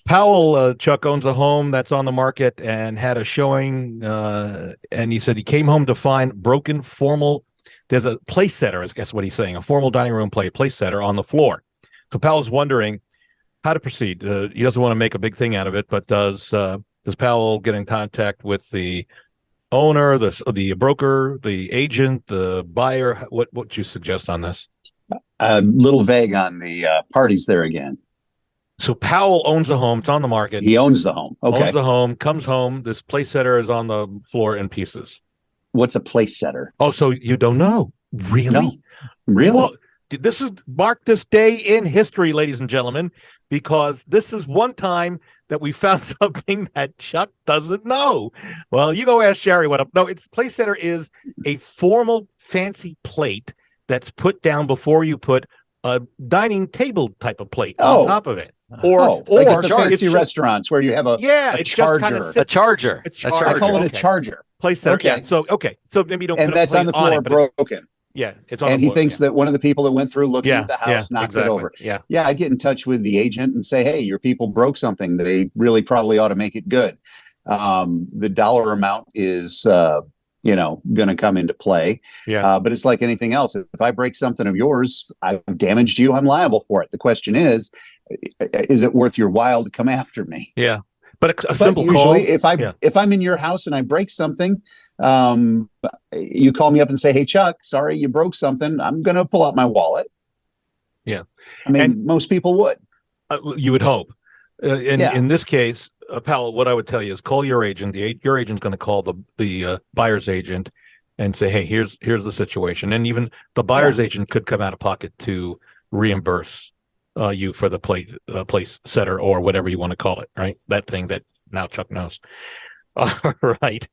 Powell, Chuck, owns a home that's on the market and had a showing. And he said he came home to find broken formal. There's a place setter, I guess what he's saying, a formal dining room place setter on the floor. So Powell's wondering how to proceed. He doesn't want to make a big thing out of it, but does Powell get in contact with the owner, the broker, the agent, the buyer? What would you suggest on this? A little vague on the parties there again. So Powell owns a home. It's on the market. He owns the home. Owns Okay. the home, comes home. This place setter is on the floor in pieces. What's a place setter? Oh, so you don't know? Really? No, really? Well, this is mark this day in history, ladies and gentlemen, because this is one time that we found something that Chuck doesn't know. Well, you go ask Sherry what up. No, it's place setter is a formal fancy plate that's put down before you put a dining table type of plate on top of it. Or like at the fancy restaurants where you have a charger. A charger. I call it a charger. Place setter. Okay. Yeah. So maybe you don't. And that's on the floor broken. Yeah, it's on. And he thinks that one of the people that went through looking at the house knocked it over. Yeah, I'd get in touch with the agent and say, hey, your people broke something. They really probably ought to make it good. The dollar amount is going to come into play. Yeah. But it's like anything else. If I break something of yours, I've damaged you, I'm liable for it. The question is it worth your while to come after me? Yeah. But a simple usually call. If I'm in your house and I break something, you call me up and say, hey, Chuck, sorry, you broke something. I'm going to pull out my wallet. Yeah. I mean, most people would. You would hope. In this case, Powell, what I would tell you is call your agent. Your agent's going to call the buyer's agent and say, hey, here's the situation. And even the buyer's agent could come out of pocket to reimburse you for the place setter or whatever you want to call it, right? That thing that now Chuck knows. All right.